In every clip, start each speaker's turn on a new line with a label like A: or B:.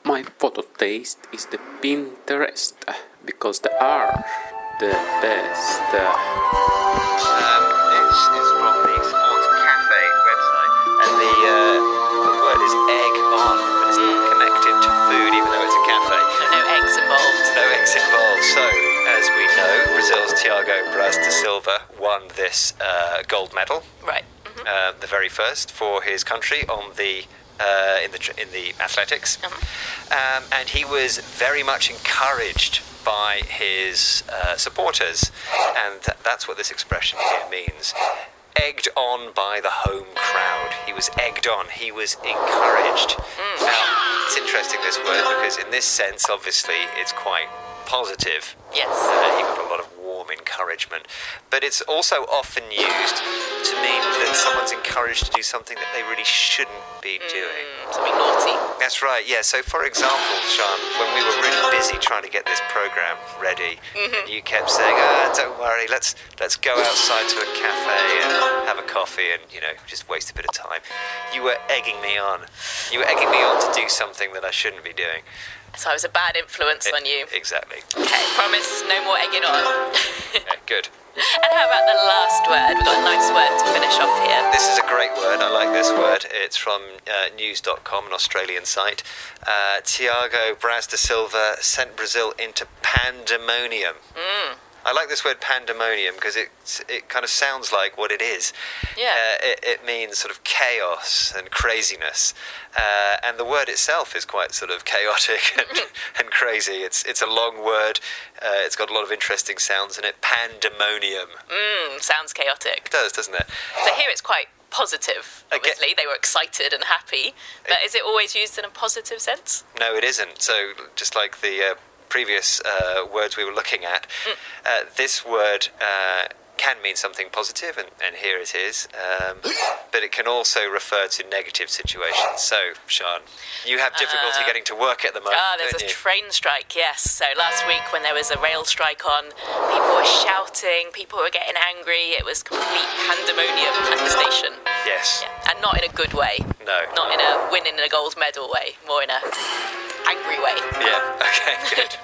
A: My photo taste is the Pinterest because they are the best.
B: This is from the Sports Cafe website, and the word is egg on, but it's not connected to food, even though it's a cafe.
C: No eggs involved.
B: No eggs involved. So, as we know, Brazil's Thiago Braz da Silva won this gold medal,
C: Right.
B: the very first for his country on the in the athletics, and he was very much encouraged by his supporters, and that's what this expression here means. Egged on by the home crowd. He was egged on. He was encouraged. Now, it's interesting, this word, because in this sense, obviously, it's quite positive.
C: Yes.
B: He got a lot of warm encouragement. But it's also often used to mean that someone's encouraged to do something that they really shouldn't be doing.
C: Something naughty.
B: That's right, yeah. So, for example, Sean, when we were really busy trying to get this program ready, and you kept saying, don't worry, let's go outside to a cafe and have a coffee and, just waste a bit of time. You were egging me on. You were egging me on to do something that I shouldn't be doing.
C: So I was a bad influence on you.
B: Exactly.
C: Okay, promise no more egging on.
B: Yeah, good.
C: And how about the last word? We've got a nice word to finish off here.
B: This is a great word. I like this word. It's from news.com, an Australian site. Thiago Braz da Silva sent Brazil into pandemonium. I like this word pandemonium because it kind of sounds like what it is.
C: Yeah.
B: It means sort of chaos and craziness. And the word itself is quite sort of chaotic and crazy. It's a long word. It's got a lot of interesting sounds in it. Pandemonium.
C: Sounds chaotic.
B: It does, doesn't it?
C: So here it's quite positive, obviously. They were excited and happy. But is it always used in a positive sense?
B: No, it isn't. So just like the previous words we were looking at, this word can mean something positive, and here it is, but it can also refer to negative situations. So, Sean, you have difficulty getting to work at the moment.
C: There's
B: don't
C: a
B: you?
C: train strike, yes. So last week when there was a rail strike on, people were shouting, people were getting angry. It was complete pandemonium at the station.
B: Yes.
C: Yeah. And not in a good way.
B: No.
C: Not in a winning a gold medal way, more in a angry way.
B: Yeah, okay, good.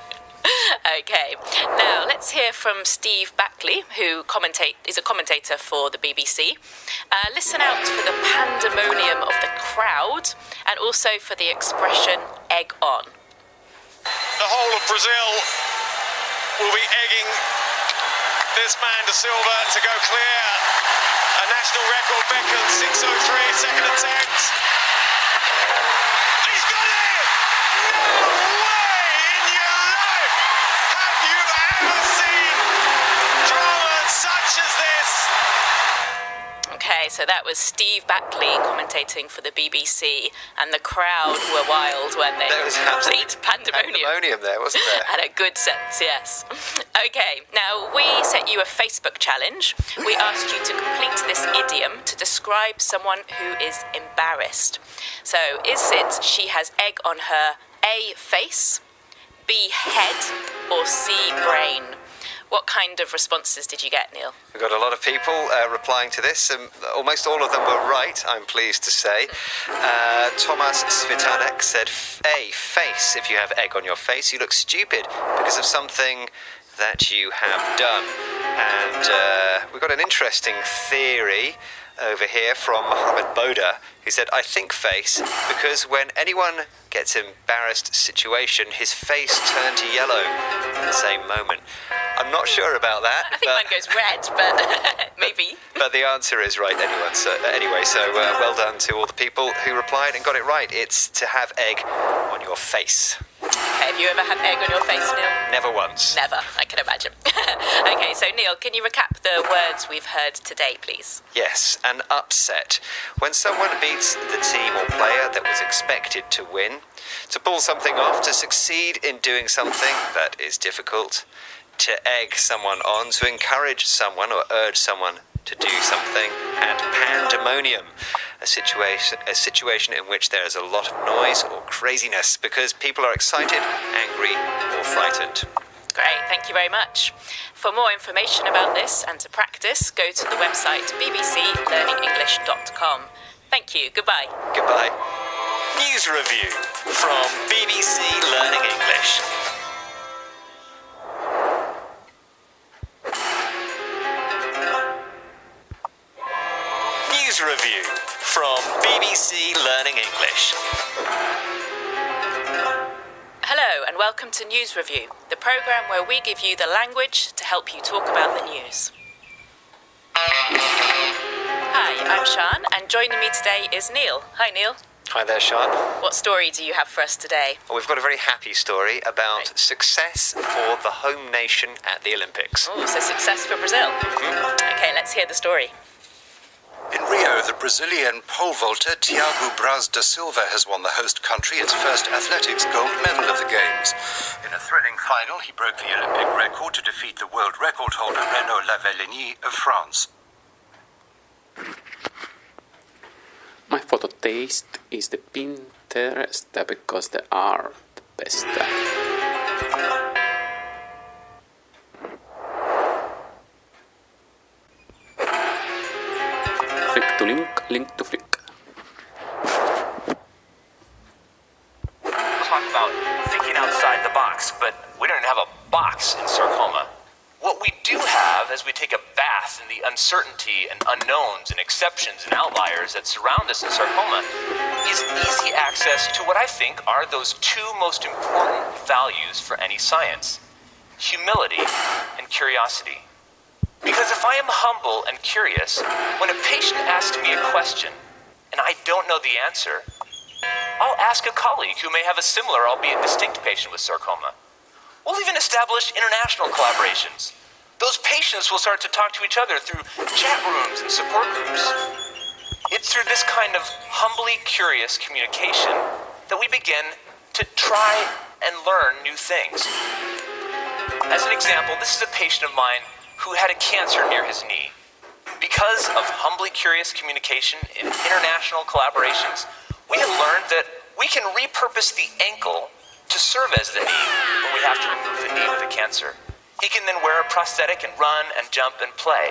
C: Okay, now let's hear from Steve Backley, who is a commentator for the BBC. Listen out for the pandemonium of the crowd and also for the expression egg on.
D: The whole of Brazil will be egging this man da Silva to go clear. A national record beckons, 6:03, second attempt. He's got it! No way in your life have you ever seen drama such as this.
C: Okay, so that was Steve Backley commentating for the BBC, and the crowd were wild, weren't they?
B: There was
C: complete pandemonium
B: There, wasn't there?
C: And a good sense, yes. Okay, now we set you a Facebook challenge. We asked you to complete this idiom to describe someone who is embarrassed. So, is it she has egg on her A, face, B, head, or C, brain? What kind of responses did you get, Neil?
B: We've got a lot of people replying to this. Almost all of them were right, I'm pleased to say. Thomas Svitanek said, A, face. If you have egg on your face, you look stupid because of something that you have done. And we've got an interesting theory over here from Mohammed Boda, who said, I think face, because when anyone gets embarrassed situation, his face turned to yellow in the same moment. I'm not sure about that.
C: I think mine goes red, but maybe.
B: But the answer is right anyway, so well done to all the people who replied and got it right. It's to have egg on your face.
C: Okay, have you ever had egg on your face, Neil?
B: Never once.
C: Never, I can imagine. Okay, so Neil, can you recap the words we've heard today, please?
B: Yes, an upset. When someone beats the team or player that was expected to win, to pull something off, to succeed in doing something that is difficult, to egg someone on, to encourage someone or urge someone to do something, and pandemonium, a situation in which there is a lot of noise or craziness because people are excited, angry, or frightened.
C: Great, thank you very much. For more information about this and to practice, go to the website bbclearningenglish.com. Thank you, goodbye.
B: Goodbye.
D: News
B: News review from BBC Learning English. News review from BBC Learning English.
C: Hello and welcome to News Review, the programme where we give you the language to help you talk about the news. Hi, I'm Sian and joining me today is Neil. Hi Neil.
B: Hi there, Sean.
C: What story do you have for us today?
B: Well, we've got a very happy story about success for the home nation at the Olympics.
C: Oh, so success for Brazil. Okay, let's hear the story.
E: In Rio, the Brazilian pole vaulter Thiago Braz da Silva has won the host country its first athletics gold medal of the Games. In a thrilling final, he broke the Olympic record to defeat the world record holder Renaud Lavillenie of France.
A: My photo taste is the Pinterest because they are the best. Flick to link, link to flick.
F: Talk about thinking outside the box, but we don't have a box in sarcoma. What we do have as we take a bath in the uncertainty and unknowns and exceptions and outliers that surround us in sarcoma is easy access to what I think are those two most important values for any science: humility and curiosity. Because if I am humble and curious, when a patient asks me a question and I don't know the answer, I'll ask a colleague who may have a similar, albeit distinct, patient with sarcoma. We'll even establish international collaborations. Those patients will start to talk to each other through chat rooms and support groups. It's through this kind of humbly curious communication that we begin to try and learn new things. As an example, this is a patient of mine who had a cancer near his knee. Because of humbly curious communication in international collaborations, we have learned that we can repurpose the ankle to serve as the knee when we have to remove the knee with a cancer. He can then wear a prosthetic and run and jump and play.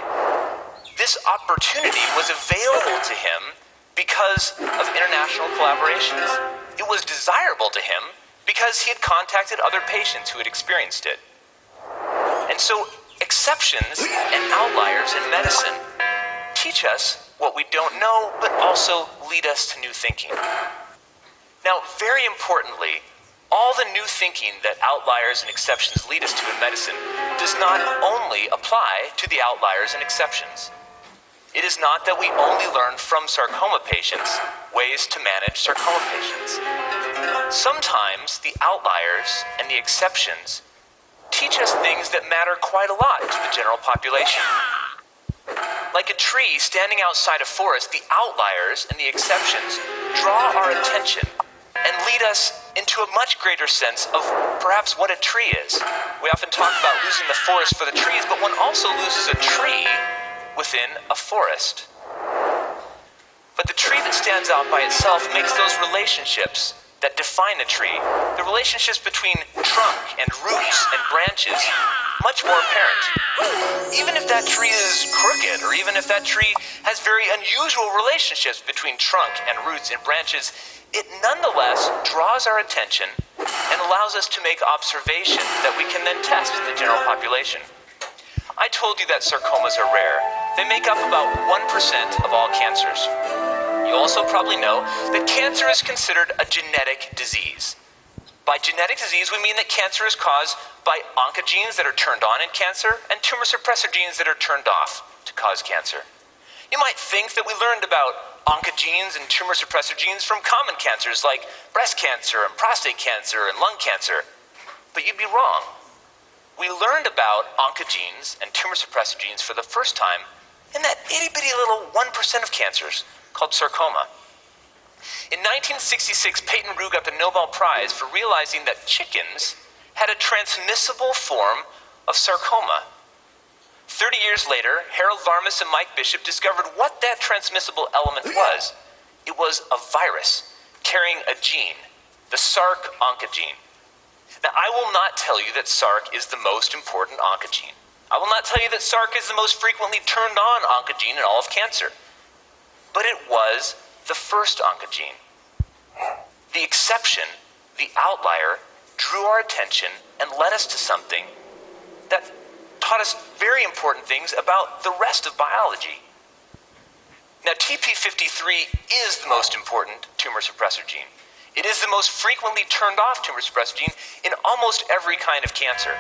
F: This opportunity was available to him because of international collaborations. It was desirable to him because he had contacted other patients who had experienced it. And so exceptions and outliers in medicine teach us what we don't know, but also lead us to new thinking. Now, very importantly, all the new thinking that outliers and exceptions lead us to in medicine does not only apply to the outliers and exceptions. It is not that we only learn from sarcoma patients ways to manage sarcoma patients. Sometimes the outliers and the exceptions teach us things that matter quite a lot to the general population. Like a tree standing outside a forest, the outliers and the exceptions draw our attention and lead us into a much greater sense of perhaps what a tree is. We often talk about losing the forest for the trees, but one also loses a tree within a forest. But the tree that stands out by itself makes those relationships that define a tree, the relationships between trunk and roots and branches, much more apparent. Even if that tree is crooked, or even if that tree has very unusual relationships between trunk and roots and branches, it nonetheless draws our attention and allows us to make observations that we can then test in the general population. I told you that sarcomas are rare. They make up about 1% of all cancers. You also probably know that cancer is considered a genetic disease. By genetic disease, we mean that cancer is caused by oncogenes that are turned on in cancer and tumor suppressor genes that are turned off to cause cancer. You might think that we learned about oncogenes and tumor suppressor genes from common cancers like breast cancer and prostate cancer and lung cancer, but you'd be wrong. We learned about oncogenes and tumor suppressor genes for the first time in that itty-bitty little 1% of cancers called sarcoma. In 1966, Peyton Rue got the Nobel Prize for realizing that chickens had a transmissible form of sarcoma. 30 years later, Harold Varmus and Mike Bishop discovered what that transmissible element was. It was a virus carrying a gene, the Sark oncogene. Now, I will not tell you that Sark is the most important oncogene. I will not tell you that Sark is the most frequently turned on oncogene in all of cancer. But it was the first oncogene. The exception, the outlier, drew our attention and led us to something that taught us very important things about the rest of biology. Now, TP53 is the most important tumor suppressor gene. It is the most frequently turned off tumor suppressor gene in almost every kind of cancer.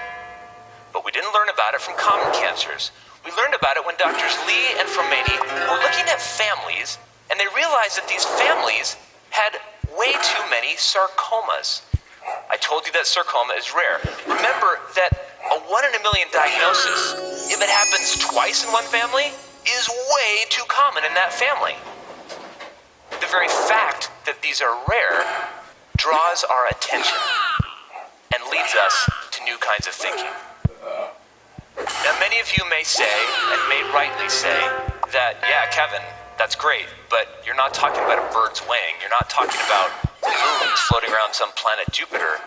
F: But we didn't learn about it from common cancers. We learned about it when Drs. Lee and Frommeni were looking at families, and they realized that these families had way too many sarcomas. I told you that sarcoma is rare. Remember that a 1 in a million diagnosis, if it happens twice in one family, is way too common in that family. The very fact that these are rare draws our attention and leads us to new kinds of thinking. Now, many of you may say, and may rightly say, that, yeah, Kevin, that's great, but you're not talking about a bird's wing. You're not talking about moons floating around some planet Jupiter.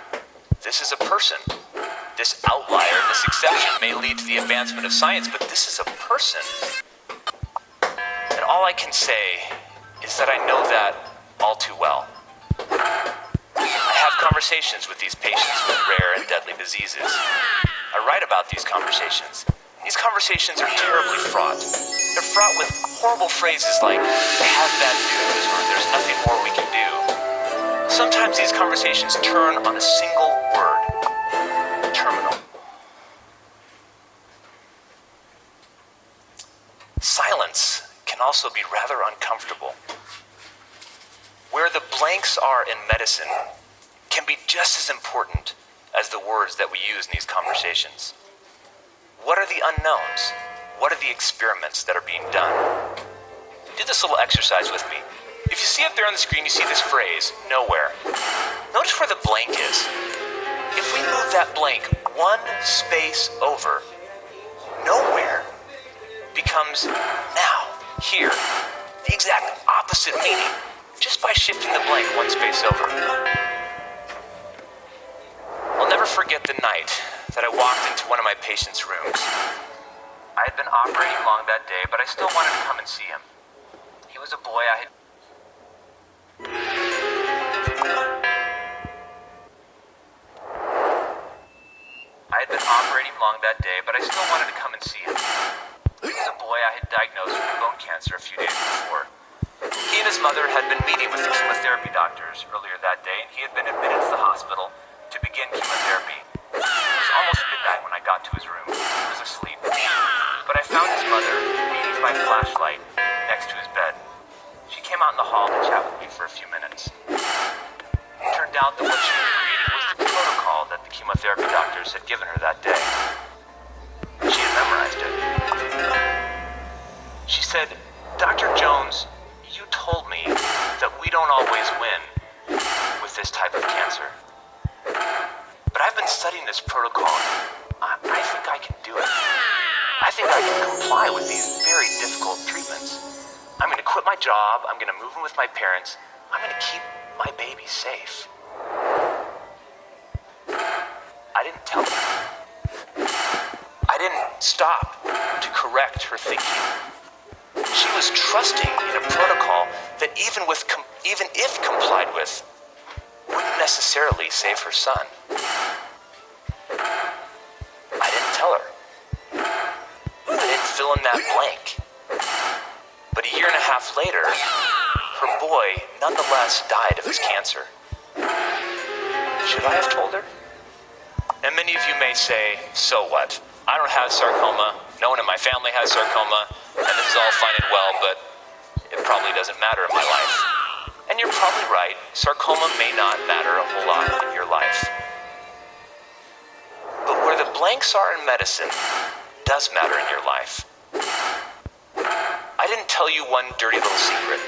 F: This is a person. This outlier, this exception may lead to the advancement of science, but this is a person. And all I can say is that I know that all too well. I have conversations with these patients with rare and deadly diseases. I write about these conversations. These conversations are terribly fraught. They're fraught with horrible phrases like, "I have bad news," or "there's nothing more we can do." Sometimes these conversations turn on a single word: terminal. Silence can also be rather uncomfortable. Where the blanks are in medicine can be just as important as the words that we use in these conversations. What are the unknowns? What are the experiments that are being done? Do this little exercise with me. If you see up there on the screen, you see this phrase, nowhere. Notice where the blank is. If we move that blank one space over, nowhere becomes now, here, the exact opposite meaning, just by shifting the blank one space over. I'll never forget the night that I walked into one of my patient's rooms. I had been operating long that day, but I still wanted to come and see him. He was a boy I had been operating long that day, but I still wanted to come and see him. He was a boy I had diagnosed with bone cancer a few days before. He and his mother had been meeting with the chemotherapy doctors earlier that day, and he had been admitted to the hospital to begin chemotherapy. It was almost midnight when I got to his room. He was asleep. But I found his mother reading by flashlight next to his bed. She came out in the hall to chat with me for a few minutes. It turned out that what she was reading was the protocol that the chemotherapy doctors had given her that day. She had memorized it. She said, "Dr. Jones, you told me that we don't always win with this type of cancer. But I've been studying this protocol. I think I can do it. I think I can comply with these very difficult treatments. I'm going to quit my job. I'm going to move in with my parents. I'm going to keep my baby safe." I didn't tell her. I didn't stop to correct her thinking. She was trusting in a protocol that even if complied with, wouldn't necessarily save her son. I didn't tell her. I didn't fill in that blank. But a year and a half later, her boy nonetheless died of his cancer. Should I have told her? And many of you may say, so what? I don't have sarcoma. No one in my family has sarcoma. And this is all fine and well, but it probably doesn't matter in my life. And you're probably right. Sarcoma may not matter a whole lot in your life. But where the blanks are in medicine does matter in your life. I didn't tell you one dirty little secret.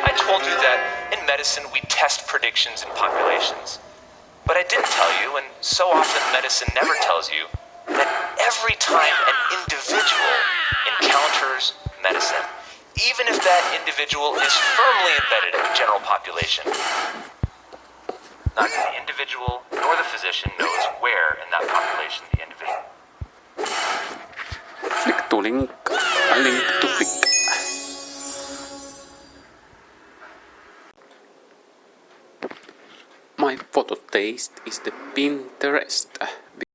F: I told you that in medicine we test predictions in populations. But I didn't tell you, and so often medicine never tells you, that every time an individual encounters medicine, even if that individual is firmly embedded in the general population, neither the individual nor the physician knows where in that population the individual.
A: Flick to link, a link to flick. My My photo taste is the Pinterest.